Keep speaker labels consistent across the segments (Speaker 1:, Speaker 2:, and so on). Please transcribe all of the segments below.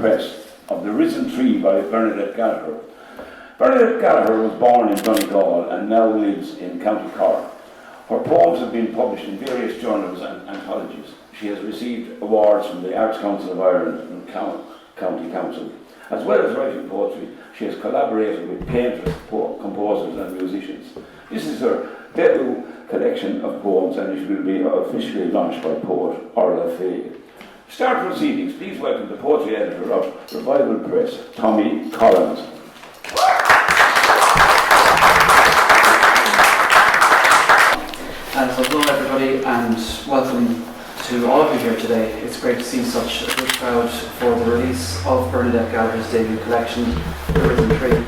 Speaker 1: Press of The Risen Tree by Bernadette Gallagher. Bernadette Gallagher was born in Donegal and now lives in County Cork. Her poems have been published in various journals and anthologies. She has received awards from the Arts Council of Ireland and County Council. As well as writing poetry, she has collaborated with painters, composers and musicians. This is her debut collection of poems and it will be officially launched by poet Orla Fay. To start proceedings, please welcome the poetry editor of Revival Press, Tommy Collins.
Speaker 2: So hello everybody and welcome to all of you here today. It's great to see such a good crowd for the release of Bernadette Gallagher's debut collection, The Risen Tree.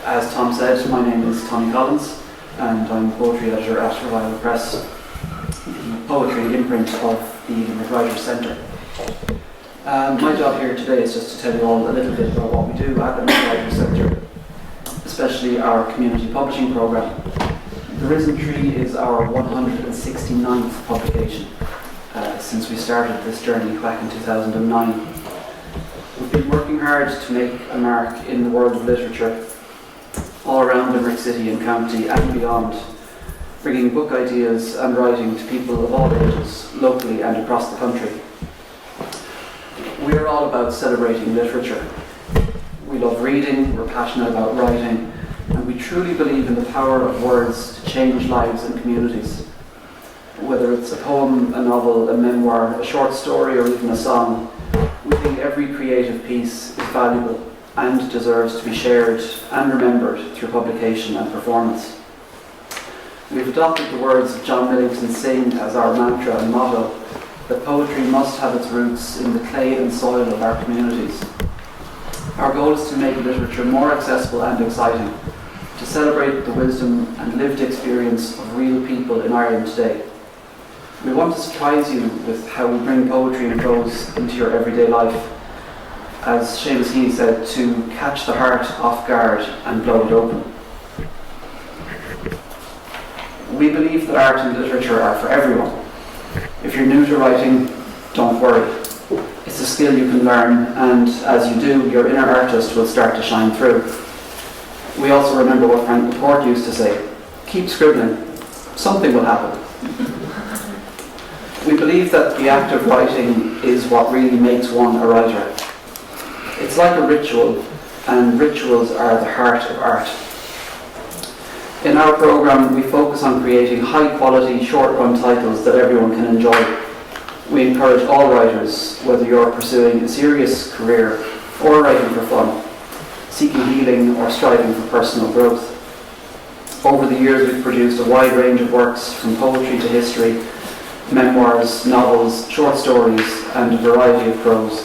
Speaker 2: As Tom said, my name is Tommy Collins and I'm poetry editor at Revival Press, the poetry imprint of the Limerick Writers' Centre. My job here today is just to tell you all a little bit about what we do at the Limerick Writers' Centre, especially our community publishing programme. The Risen Tree is our 169th publication since we started this journey back in 2009. We've been working hard to make a mark in the world of literature all around Limerick City and County and beyond, bringing book ideas and writing to people of all ages, locally and across the country. We are all about celebrating literature. We love reading, we're passionate about writing, and we truly believe in the power of words to change lives and communities. Whether it's a poem, a novel, a memoir, a short story, or even a song, we think every creative piece is valuable and deserves to be shared and remembered through publication and performance. We've adopted the words of John Millington Synge as our mantra and motto, that poetry must have its roots in the clay and soil of our communities. Our goal is to make literature more accessible and exciting, to celebrate the wisdom and lived experience of real people in Ireland today. We want to surprise you with how we bring poetry and prose into your everyday life. As Seamus Heaney said, to catch the heart off guard and blow it open. We believe that art and literature are for everyone. If you're new to writing, don't worry. It's a skill you can learn, and as you do, your inner artist will start to shine through. We also remember what Frank Laporte used to say, keep scribbling, something will happen. We believe that the act of writing is what really makes one a writer. It's like a ritual, and rituals are the heart of art. In our programme, we focus on creating high-quality, short-run titles that everyone can enjoy. We encourage all writers, whether you're pursuing a serious career or writing for fun, seeking healing or striving for personal growth. Over the years, we've produced a wide range of works from poetry to history, memoirs, novels, short stories, and a variety of prose.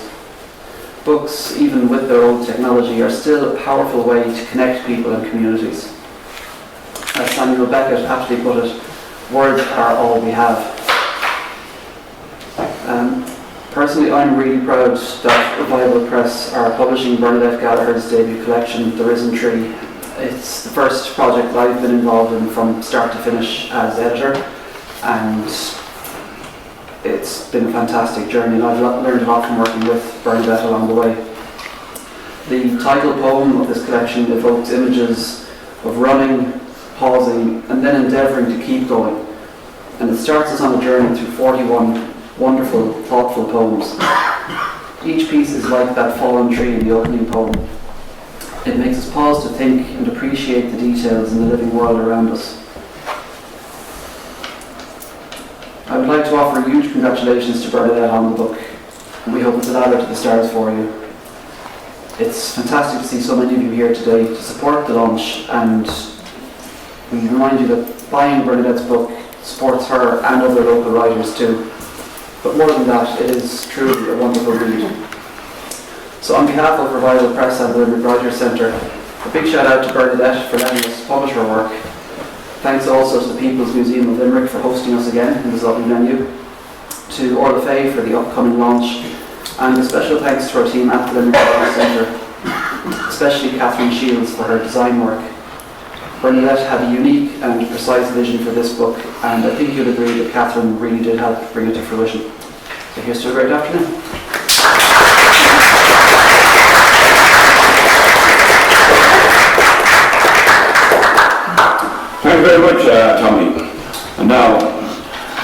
Speaker 2: Books, even with their old technology, are still a powerful way to connect people and communities. As Samuel Beckett aptly put it, words are all we have. Personally, I'm really proud that Revival Press are publishing Bernadette Gallagher's debut collection, The Risen Tree. It's the first project that I've been involved in from start to finish as editor, and it's been a fantastic journey, and I've learned a lot from working with Bernadette along the way. The title poem of this collection evokes images of running, pausing, and then endeavouring to keep going. And it starts us on a journey through 41 wonderful, thoughtful poems. Each piece is like that fallen tree in the opening poem. It makes us pause to think and appreciate the details in the living world around us. I would like to offer huge congratulations to Bernadette on the book, and we hope it's a ladder to the stars for you. It's fantastic to see so many of you here today to support the launch, and we remind you that buying Bernadette's book supports her and other local writers too. But more than that, it is truly a wonderful read. So on behalf of Revival Press and the Limerick Writers' Centre, a big shout out to Bernadette for letting us publish her work. Thanks also to the People's Museum of Limerick for hosting us again in this lovely venue, to Orla Fay for the upcoming launch, and a special thanks to our team at the Limerick Writers' Centre, especially Catherine Shields for her design work. Bernadette had a unique and precise vision for this book, and I think you'll agree that Catherine really did help bring it to fruition. So here's to a great afternoon.
Speaker 1: you very much, Tommy. And now,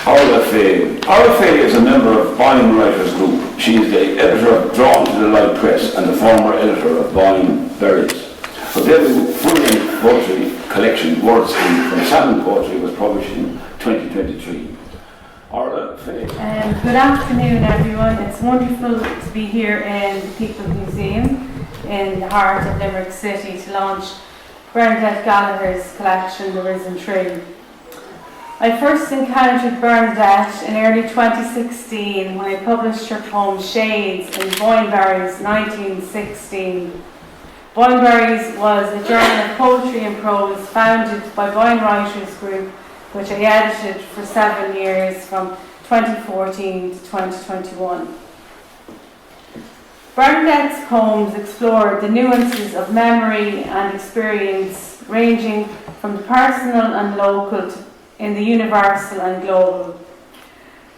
Speaker 1: Orla Fay. Orla Fay is a member of Boyne Writers Group. She is the editor of Drawn to the Light Press and the former editor of Boyne Berries. Her debut full-length poetry collection, Words from Salmon Poetry, was published in 2023. Orla Fay.
Speaker 3: Good afternoon, everyone. It's wonderful to be here in the People's Museum in the heart of Limerick City to launch Bernadette Gallagher's collection, The Risen Tree. I first encountered Bernadette in early 2016 when I published her poem Shades in Boyne Berries 1916. Boyne Berries was a journal of poetry and prose founded by Boyne Writers Group, which I edited for 7 years from 2014 to 2021. Bernadette's poems explored the nuances of memory and experience, ranging from the personal and local in the universal and global.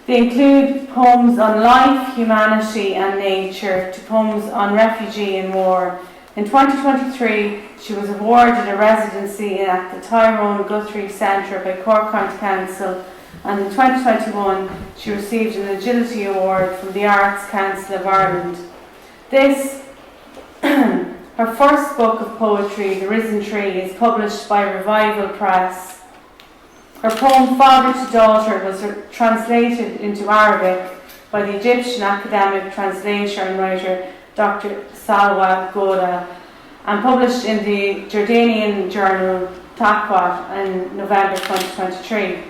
Speaker 3: They include poems on life, humanity and nature to poems on refugee and war. In 2023, she was awarded a residency at the Tyrone Guthrie Centre by Cork County Council, and in 2021 she received an Agility Award from the Arts Council of Ireland. This, her first book of poetry, The Risen Tree, is published by Revival Press. Her poem Father to Daughter was translated into Arabic by the Egyptian academic translator and writer Dr. Salwa Goda and published in the Jordanian journal Taqwa in November 2023.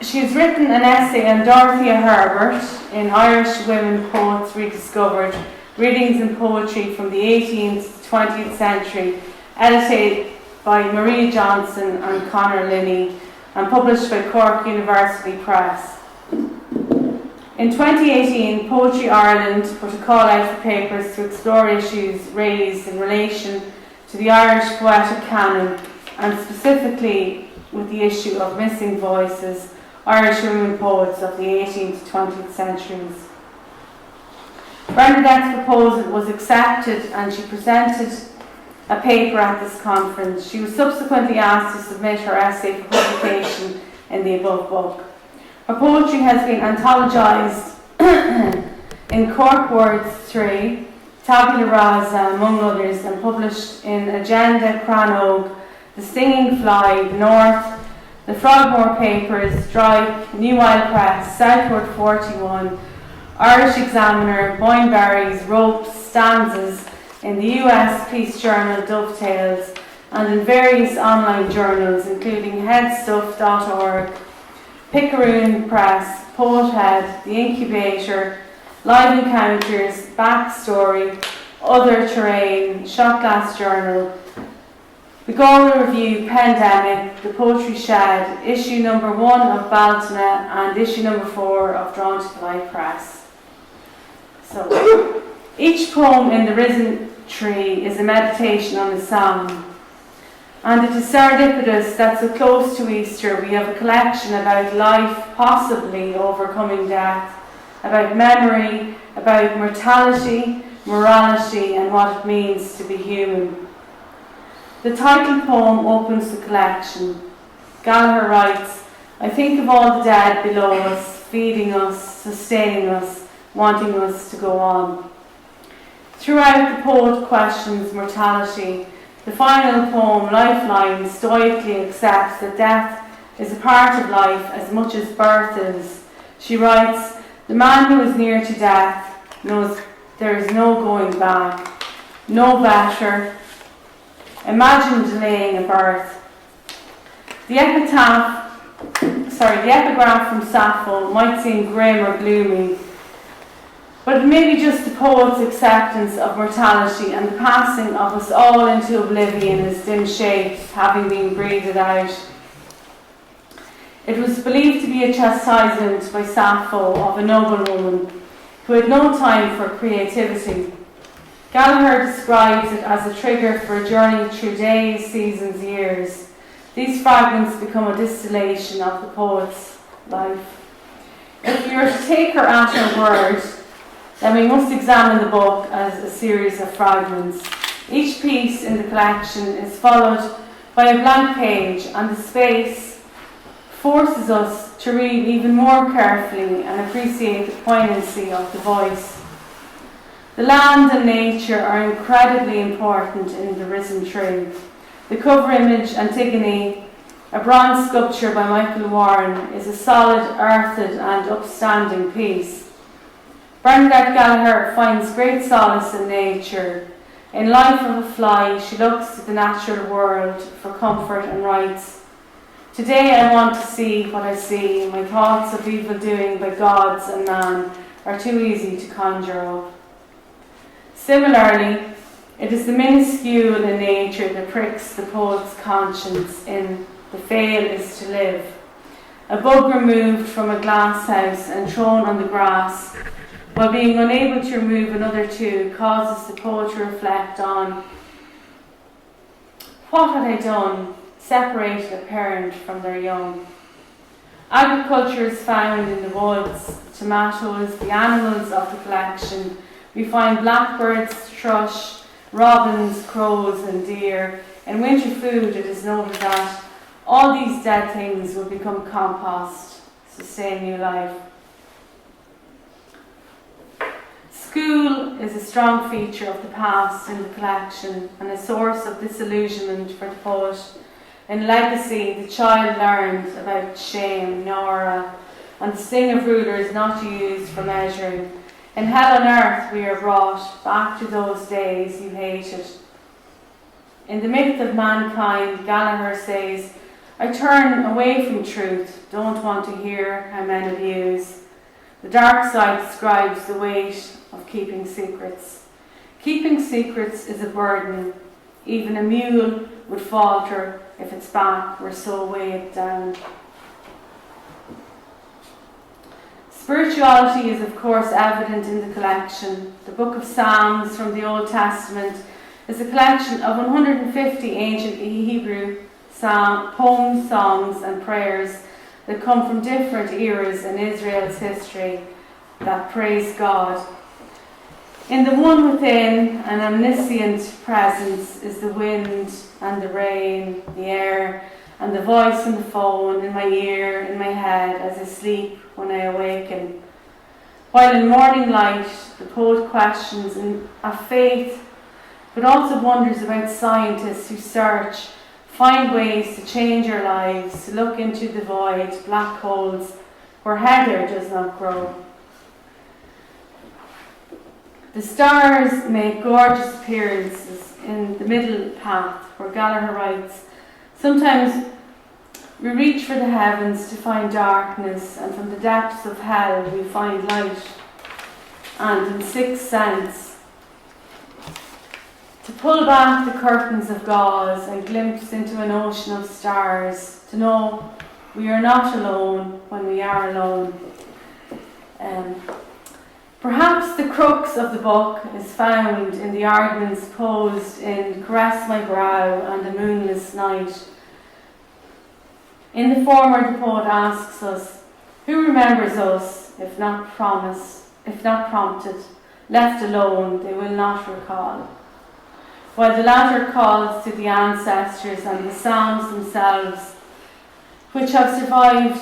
Speaker 3: She has written an essay on Dorothea Herbert in Irish Women Poets Rediscovered, Readings in Poetry from the 18th to 20th Century, edited by Maria Johnson and Conor Linney, and published by Cork University Press. In 2018, Poetry Ireland put a call out for papers to explore issues raised in relation to the Irish poetic canon, and specifically with the issue of missing voices, Irish women poets of the 18th to 20th centuries. Bernadette's proposal was accepted and she presented a paper at this conference. She was subsequently asked to submit her essay for publication in the above book. Her poetry has been anthologised in Cork Words 3, Tabula Rasa, among others, and published in Agenda, Cranog, The Stinging Fly, The North, The Frogmore Papers, Strike, New Isle Press, Southward 41, Irish Examiner, Boyne Berries, Ropes, Stanzas, in the US Peace Journal Dovetails, and in various online journals including headstuff.org, Pickeroon Press, Poethead, The Incubator, Live Encounters, Backstory, Other Terrain, Shotglass Journal, The Galway Review, Pandemic, The Poetry Shed, issue number 1 of Baltina, and issue number 4 of Drawn to the Light Press. So, each poem in The Risen Tree is a meditation on the psalm. And it is serendipitous that so close to Easter we have a collection about life possibly overcoming death, about memory, about mortality, morality, and what it means to be human. The title poem opens the collection. Gallagher writes, "I think of all the dead below us, feeding us, sustaining us, wanting us to go on." Throughout, the poet questions mortality. The final poem, Lifeline, stoically accepts that death is a part of life as much as birth is. She writes, "The man who is near to death knows there is no going back, no better. Imagine delaying a birth." The epigraph from Sappho might seem grim or gloomy, but it may be just the poet's acceptance of mortality and the passing of us all into oblivion as dim shapes having been breathed out. It was believed to be a chastisement by Sappho of a noblewoman who had no time for creativity. Gallagher describes it as a trigger for a journey through days, seasons, years. These fragments become a distillation of the poet's life. If you were to take her at her word, then we must examine the book as a series of fragments. Each piece in the collection is followed by a blank page, and the space forces us to read even more carefully and appreciate the poignancy of the voice. The land and nature are incredibly important in The Risen Tree. The cover image, Antigone, a bronze sculpture by Michael Warren, is a solid, earthed and upstanding piece. Bernadette Gallagher finds great solace in nature. In Life of a Fly, she looks to the natural world for comfort and writes, "Today I want to see what I see. My thoughts of evil doing by gods and man are too easy to conjure up." Similarly, it is the minuscule in nature that pricks the poet's conscience in The Fail is to Live. A bug removed from a glass house and thrown on the grass, while being unable to remove another two, causes the poet to reflect on, what had I done, separated a parent from their young? Agriculture is found in the woods, tomatoes, the animals of the collection. We find blackbirds, thrush, robins, crows and deer. In winter food it is noted that all these dead things will become compost, sustain new life. School is a strong feature of the past in the collection and a source of disillusionment for the poet. In Legacy, the child learns about shame, Nora, and the sting of rulers not used for measuring. In Hell on Earth, we are brought back to those days you hated. In The Myth of Mankind, Gallagher says, "I turn away from truth, don't want to hear how men abuse." The dark side describes the weight of keeping secrets. Keeping secrets is a burden. Even a mule would falter if its back were so weighed down. Spirituality is of course evident in the collection. The Book of Psalms from the Old Testament is a collection of 150 ancient Hebrew poems, songs and prayers that come from different eras in Israel's history that praise God. In the one within, an omniscient presence is the wind and the rain, the air, and the voice on the phone, in my ear, in my head, as I sleep when I awaken. While in Morning Light, the poet questions of faith, but also wonders about scientists who search, find ways to change our lives, to look into the void, black holes, where heather does not grow. The stars make gorgeous appearances in the middle path, where Gallagher writes, "Sometimes we reach for the heavens to find darkness, and from the depths of hell we find light." And in Sixth Sense, to pull back the curtains of gauze and glimpse into an ocean of stars, to know we are not alone when we are alone. Perhaps the crux of the book is found in the arguments posed in Caress My Brow and A Moonless Night. In the former, the poet asks us, who remembers us if not prompted, left alone, they will not recall. While the latter calls to the ancestors and the Psalms themselves, which have survived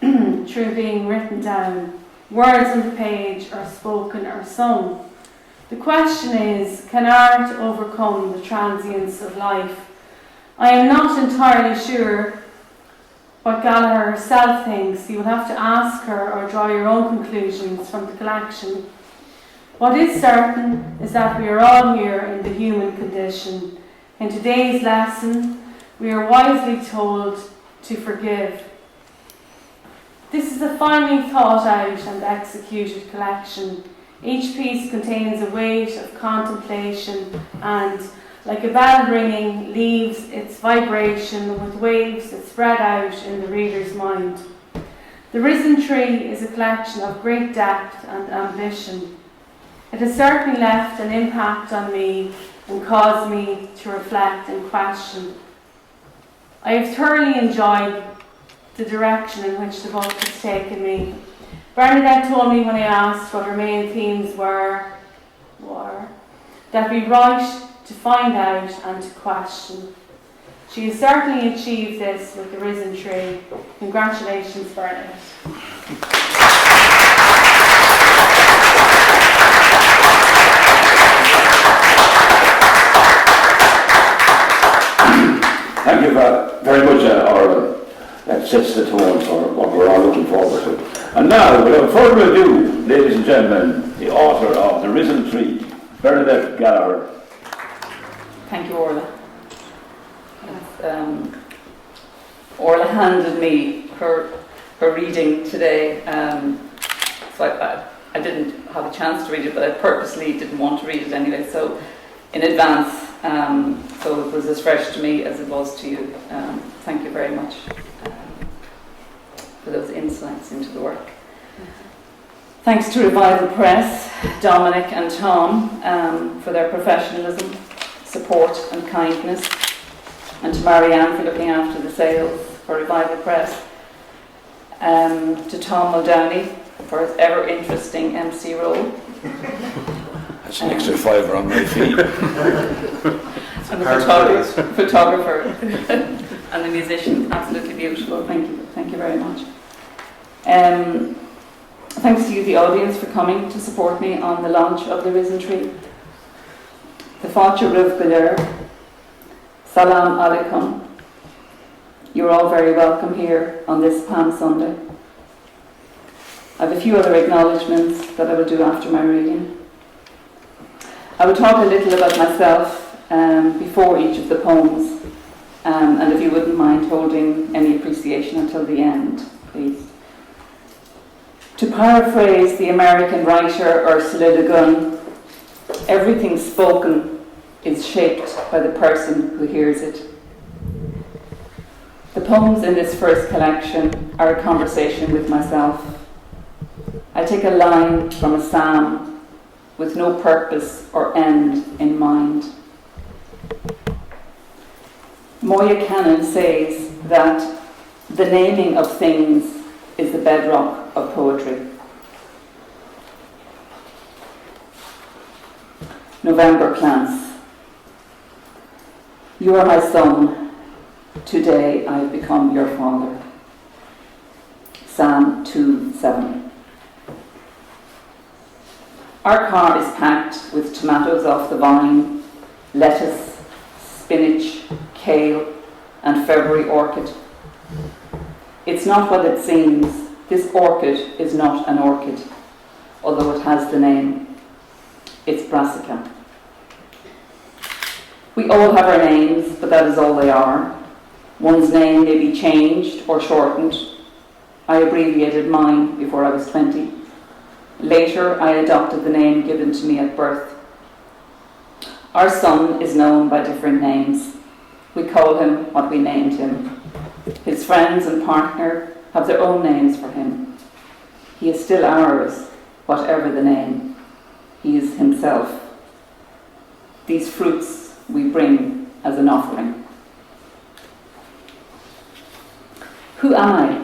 Speaker 3: through being written down. Words on the page are spoken or sung. The question is, can art overcome the transience of life? I am not entirely sure what Gallagher herself thinks. You will have to ask her or draw your own conclusions from the collection. What is certain is that we are all here in the human condition. In today's lesson, we are wisely told to forgive. This is a finely thought out and executed collection. Each piece contains a weight of contemplation and, like a bell ringing, leaves its vibration with waves that spread out in the reader's mind. The Risen Tree is a collection of great depth and ambition. It has certainly left an impact on me and caused me to reflect and question. I have thoroughly enjoyed the direction in which the book has taken me. Bernadette told me when I asked what her main themes were that we write to find out and to question. She has certainly achieved this with the Risen Tree. Congratulations, Bernadette.
Speaker 1: Thank you very much, Orla. That sets the tone for what we're all looking forward to. And now, without further ado, ladies and gentlemen, the author of The Risen Tree, Bernadette Gallagher.
Speaker 4: Thank you, Orla. Orla handed me her reading today, so I didn't have a chance to read it, but I purposely didn't want to read it anyway, so in advance, so it was as fresh to me as it was to you. Thank you very much for those insights into the work. Thanks to Revival Press, Dominic and Tom for their professionalism, support and kindness, and to Marianne for looking after the sales for Revival Press, to Tom Muldowney for his ever interesting MC role.
Speaker 1: That's an extra fiver on my feet.
Speaker 4: And the photographer and the musician, absolutely beautiful. Thank you very much. Thanks to you, the audience, for coming to support me on the launch of The Risen Tree. The Fáilte Roimh go leor, Salam Alaikum. You're all very welcome here on this Palm Sunday. I have a few other acknowledgements that I will do after my reading. I will talk a little about myself before each of the poems, and if you wouldn't mind holding any appreciation until the end, please. To paraphrase the American writer Ursula Le Guin, everything spoken is shaped by the person who hears it. The poems in this first collection are a conversation with myself. I take a line from a psalm with no purpose or end in mind. Moya Cannon says that the naming of things is the bedrock of poetry. November plants. You are my son. Today I have become your father. Psalm 2:7. Our car is packed with tomatoes off the vine, lettuce, spinach, kale, and February orchid. It's not what it seems. This orchid is not an orchid, although it has the name. It's brassica. We all have our names, but that is all they are. One's name may be changed or shortened. I abbreviated mine before I was 20. Later, I adopted the name given to me at birth. Our son is known by different names. We call him what we named him. His friends and partner have their own names for him. He is still ours, whatever the name. He is himself. These fruits we bring as an offering. Who am I?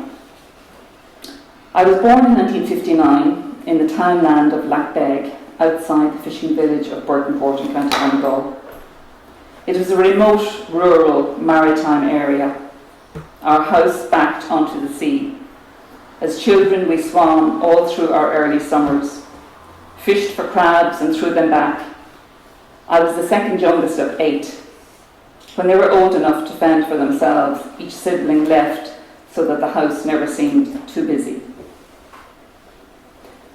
Speaker 4: I was born in 1959 in the townland of Lackbeg, outside the fishing village of Burtonport in County Donegal. It was a remote, rural, maritime area. Our house backed onto the sea. As children, we swam all through our early summers, fished for crabs and threw them back. I was the second youngest of 8. When they were old enough to fend for themselves, each sibling left so that the house never seemed too busy.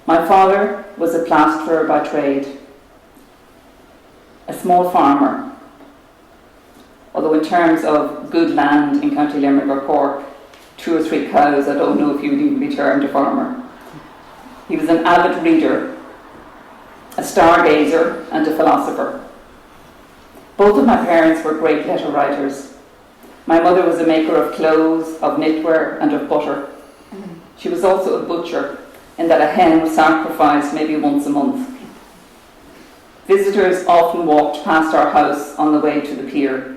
Speaker 4: My father was a plasterer by trade, a small farmer, although in terms of good land in County Limerick or Cork, 2 or 3 cows, I don't know if he would even be termed a farmer. He was an avid reader, a stargazer and a philosopher. Both of my parents were great letter writers. My mother was a maker of clothes, of knitwear and of butter. She was also a butcher, in that a hen was sacrificed maybe once a month. Visitors often walked past our house on the way to the pier.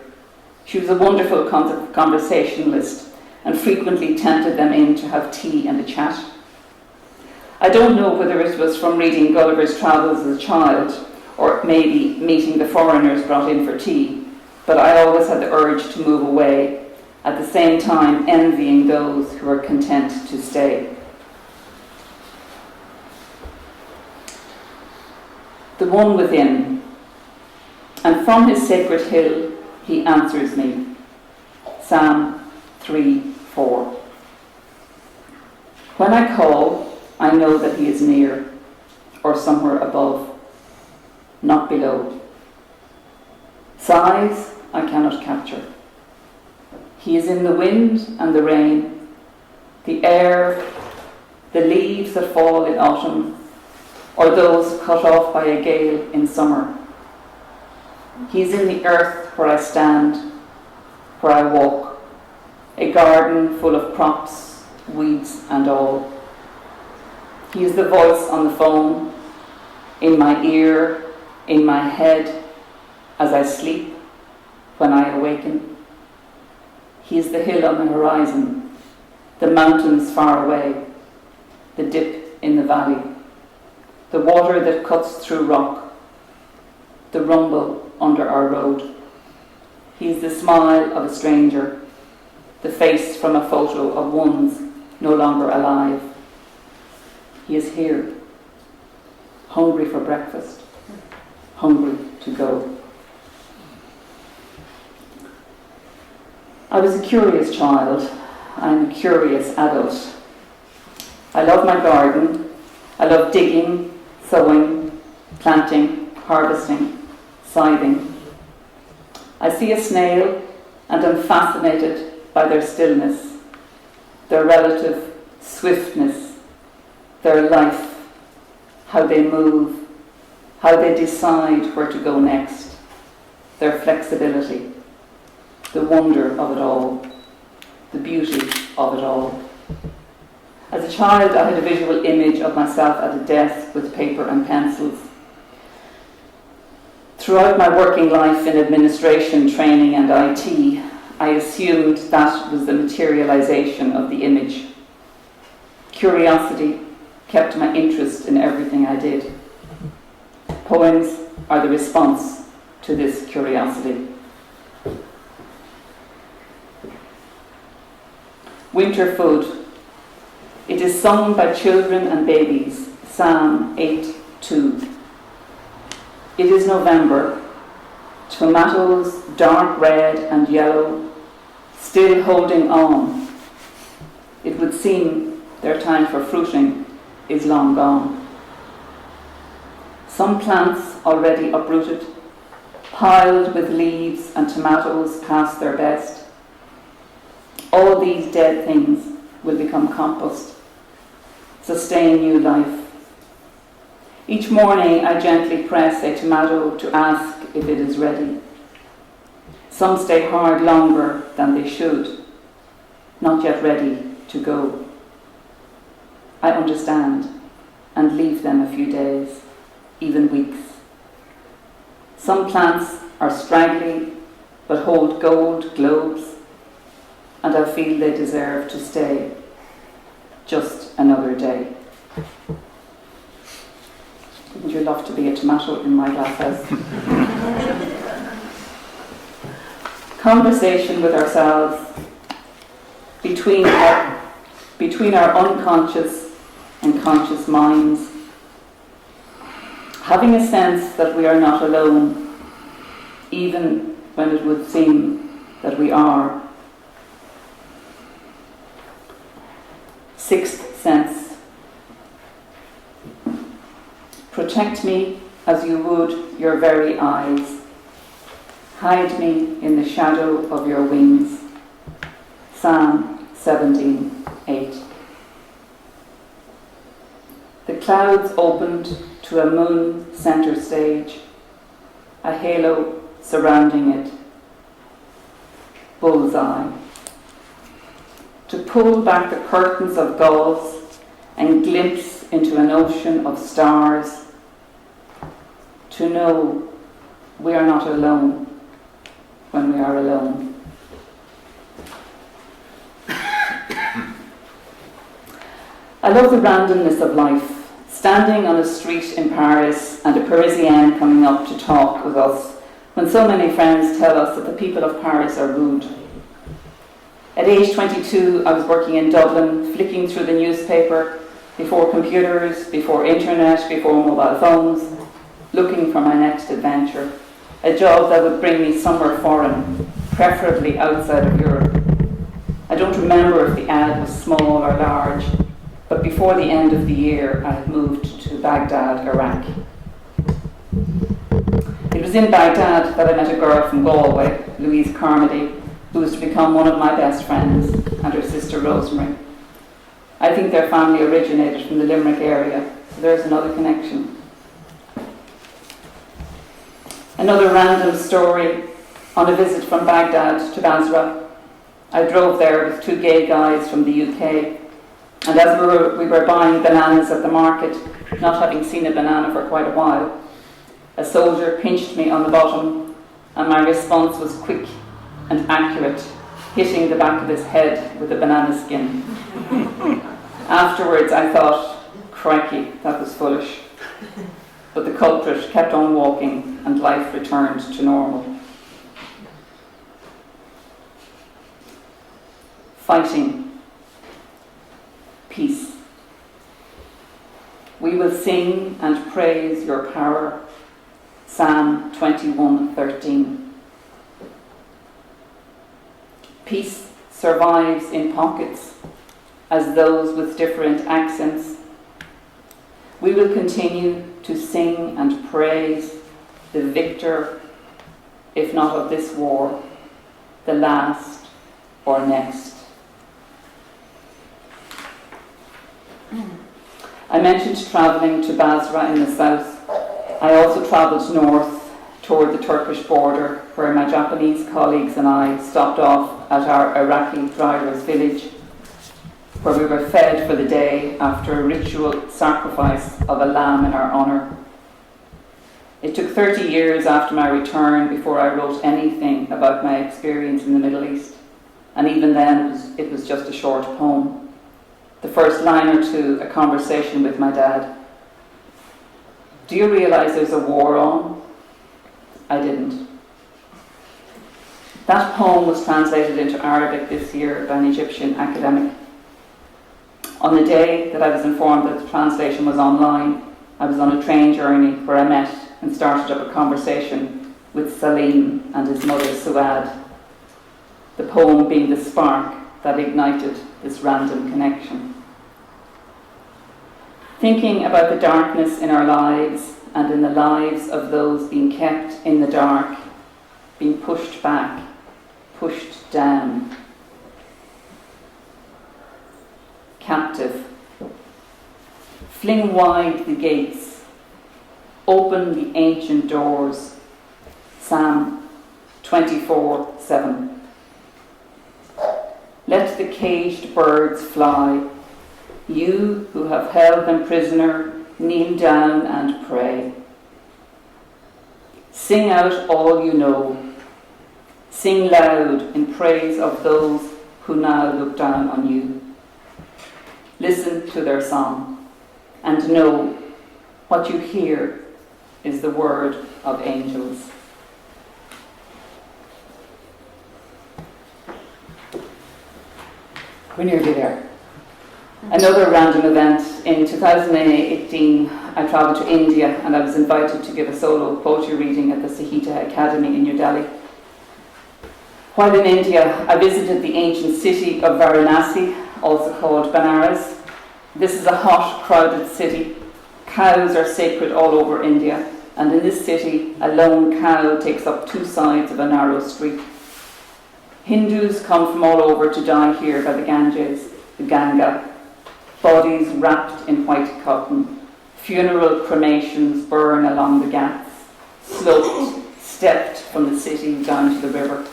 Speaker 4: She was a wonderful conversationalist and frequently tempted them in to have tea and a chat. I don't know whether it was from reading Gulliver's Travels as a child or maybe meeting the foreigners brought in for tea, but I always had the urge to move away, at the same time envying those who are content to stay. The one within, and from his sacred hill he answers me. Psalm 3:4. When I call, I know that he is near, or somewhere above, not below. Sighs I cannot capture. He is in the wind and the rain, the air, the leaves that fall in autumn, or those cut off by a gale in summer. He is in the earth where I stand, where I walk, a garden full of crops, weeds and all. He is the voice on the phone, in my ear, in my head, as I sleep, when I awaken. He is the hill on the horizon, the mountains far away, the dip in the valley, the water that cuts through rock, the rumble under our road. He is the smile of a stranger, the face from a photo of ones no longer alive. He is here, hungry for breakfast, hungry to go. I was a curious child. I'm a curious adult. I love my garden. I love digging, sowing, planting, harvesting, scything. I see a snail and am fascinated by their stillness, their relative swiftness, their life, how they move, how they decide where to go next, their flexibility, the wonder of it all, the beauty of it all. As a child, I had a visual image of myself at a desk with paper and pencils. Throughout my working life in administration, training and IT, I assumed that was the materialization of the image. Curiosity kept my interest in everything I did. Poems are the response to this curiosity. Winter food. It is sung by children and babies. Psalm 8:2. It is November. Tomatoes, dark red and yellow, still holding on. It would seem their time for fruiting is long gone. Some plants already uprooted, piled with leaves and tomatoes past their best. All these dead things will become compost, sustain new life. Each morning I gently press a tomato to ask if it is ready. Some stay hard longer than they should, not yet ready to go. I understand and leave them a few days, even weeks. Some plants are straggly but hold gold globes, and I feel they deserve to stay just another day. Wouldn't you love to be a tomato in my glass house? Conversation with ourselves between our unconscious and conscious minds. Having a sense that we are not alone, even when it would seem that we are. Sixth sense. Protect me as you would your very eyes. Hide me in the shadow of your wings. Psalm 17:8. The clouds opened to a moon center stage, a halo surrounding it. Bullseye. To pull back the curtains of gauze and glimpse into an ocean of stars. To know we are not alone when we are alone. I love the randomness of life. Standing on a street in Paris and a Parisienne coming up to talk with us when so many friends tell us that the people of Paris are rude. At age 22, I was working in Dublin, flicking through the newspaper, before computers, before internet, before mobile phones, looking for my next adventure, a job that would bring me somewhere foreign, preferably outside of Europe. I don't remember if the ad was small or large, but before the end of the year, I had moved to Baghdad, Iraq. It was in Baghdad that I met a girl from Galway, Louise Carmody, who was to become one of my best friends, and her sister Rosemary. I think their family originated from the Limerick area, so there's another connection. Another random story on a visit from Baghdad to Basra. I drove there with two gay guys from the UK, and as we were buying bananas at the market, not having seen a banana for quite a while, a soldier pinched me on the bottom, and my response was quick and accurate, hitting the back of his head with a banana skin. Afterwards I thought, crikey, that was foolish. But the culprit kept on walking and life returned to normal. Fighting. Peace. We will sing and praise your power. Psalm 21:13. Peace survives in pockets, as those with different accents. We will continue to sing and praise the victor, if not of this war, the last or next. I mentioned travelling to Basra in the south. I also travelled north toward the Turkish border, where my Japanese colleagues and I stopped off at our Iraqi driver's village, where we were fed for the day after a ritual sacrifice of a lamb in our honour. It took 30 years after my return before I wrote anything about my experience in the Middle East, and even then it was just a short poem. The first line or two, a conversation with my dad. Do you realise there's a war on? I didn't. That poem was translated into Arabic this year by an Egyptian academic. On the day that I was informed that the translation was online, I was on a train journey where I met and started up a conversation with Salim and his mother Suad, the poem being the spark that ignited this random connection. Thinking about the darkness in our lives and in the lives of those being kept in the dark, being pushed back, pushed down, captive. Fling wide the gates, open the ancient doors. Psalm 24:7. Let the caged birds fly. You who have held them prisoner, kneel down and pray. Sing out all you know. Sing loud in praise of those who now look down on you. Listen to their song and know what you hear is the word of angels. We're nearly there. Another random event. In 2018, I travelled to India and I was invited to give a solo poetry reading at the Sahita Academy in New Delhi. While in India, I visited the ancient city of Varanasi, also called Benares. This is a hot, crowded city. Cows are sacred all over India, and in this city, a lone cow takes up two sides of a narrow street. Hindus come from all over to die here by the Ganges, the Ganga. Bodies wrapped in white cotton. Funeral cremations burn along the ghats, sloped, stepped from the city down to the river.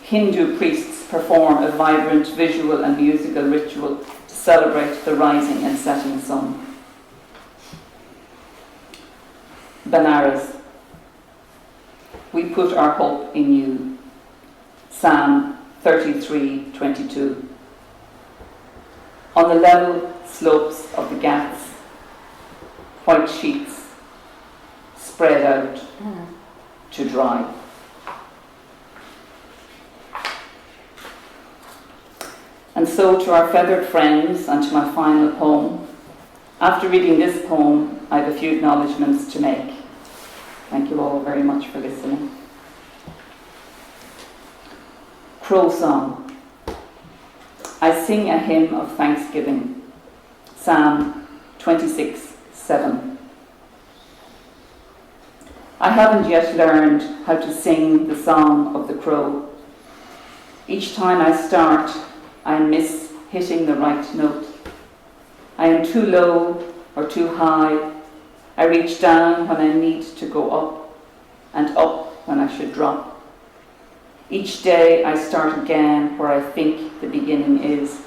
Speaker 4: Hindu priests perform a vibrant visual and musical ritual to celebrate the rising and setting sun. Benares. We put our hope in you. Psalm 33:22. On the level slopes of the ghats, white sheets spread out. to dry. And so to our feathered friends and to my final poem. After reading this poem, I have a few acknowledgements to make. Thank you all very much for listening. Crow Song. I sing a hymn of thanksgiving. Psalm 26:7. I haven't yet learned how to sing the song of the crow. Each time I start, I miss hitting the right note. I am too low or too high. I reach down when I need to go up, and up when I should drop. Each day I start again where I think the beginning is,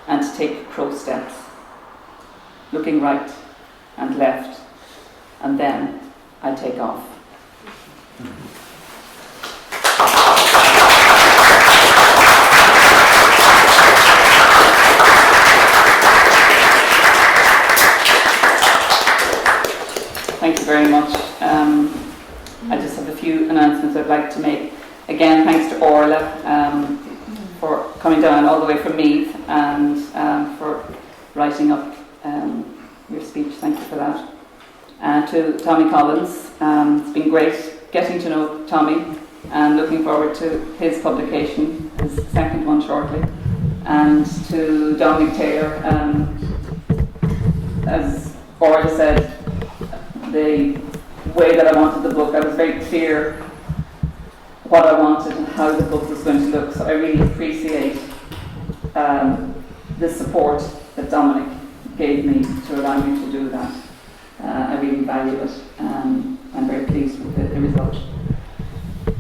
Speaker 4: and take crow steps, looking right and left, and then I take off. Thank you very much. I just have a few announcements I'd like to make. Again, thanks to Orla for coming down all the way from Meath and for writing up your speech. Thank you for that. And to Tommy Collins, it's been great getting to know Tommy and looking forward to his publication, his second one shortly. And to Dominic Taylor, as Orla said, the way that I wanted the book, I was very clear what I wanted and how the book was going to look. So I really appreciate the support that Dominic gave me to allow me to do that. I really value it. I'm very pleased with the result.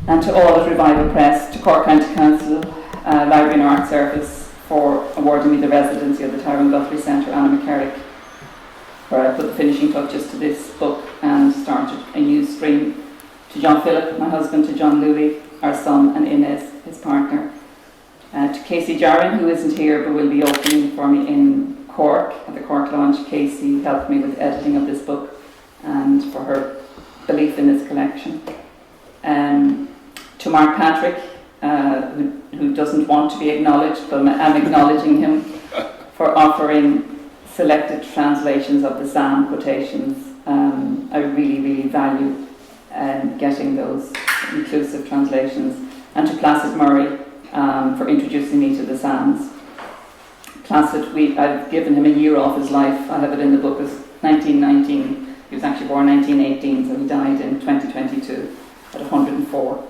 Speaker 4: And to all at Revival Press, to Cork County Council, Library and Art Service for awarding me the residency of the Tyrone Guthrie Centre, Anna McCarrick, where I put the finishing touches to this book and started a new stream. To John Philip, my husband, to John Louis, our son, and Inez, his partner. To Casey Jarrin, who isn't here but will be opening for me in Cork at the Cork launch. Casey helped me with editing of this book and for her belief in this collection. To Mark Patrick, who doesn't want to be acknowledged, but I'm acknowledging him for offering selected translations of the Psalm quotations. I really, really value getting those inclusive translations. And to Placid Murray for introducing me to the Psalms. Placid, I've given him a year off his life. I have it in the book as 1919. He was actually born 1918, so he died in 2022 at 104.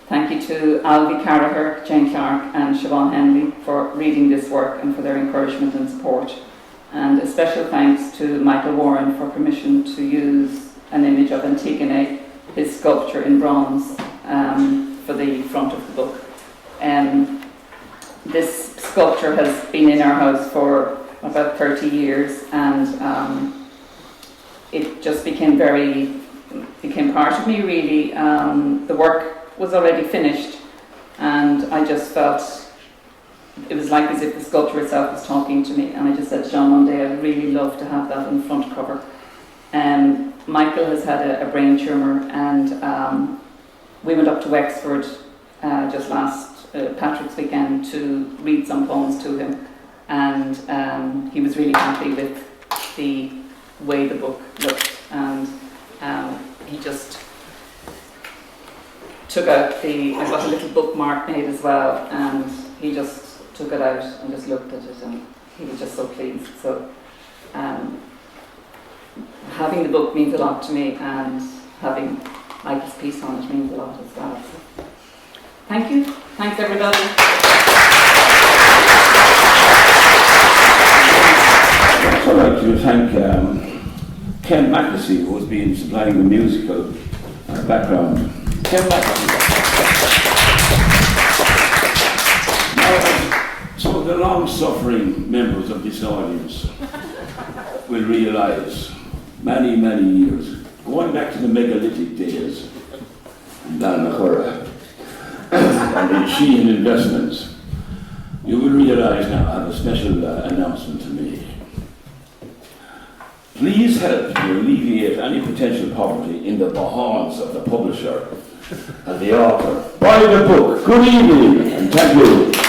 Speaker 4: Thank you to Alvy Carragher, Jane Clark and Siobhan Henley for reading this work and for their encouragement and support. And a special thanks to Michael Warren for permission to use an image of Antigone, his sculpture in bronze, for the front of the book. This sculpture has been in our house for about 30 years, and it just became part of me, really. The work was already finished, and I just felt it was like as if the sculpture itself was talking to me. And I just said to John one day, I'd really love to have that in the front cover. Michael has had a brain tumour, and we went up to Wexford just last Patrick's weekend to read some poems to him, and he was really happy with the way the book looked, and he just took out I've got a little bookmark made as well, and he just took it out and just looked at it, and he was just so pleased. So having the book means a lot to me, and having Michael's piece on it means a lot as well. So, thank you. Thanks, everybody.
Speaker 1: I'd like to thank Ken McAsee, who has been supplying the musical background. Ken McAsee. Now, some of the long-suffering members of this audience will realise, many, many years, going back to the megalithic days in Balmachura and in Sheehan Investments, you will realise now I have a special announcement to make. Please help to alleviate any potential poverty in the beholds of the publisher and the author. Buy the book. Good evening and thank you.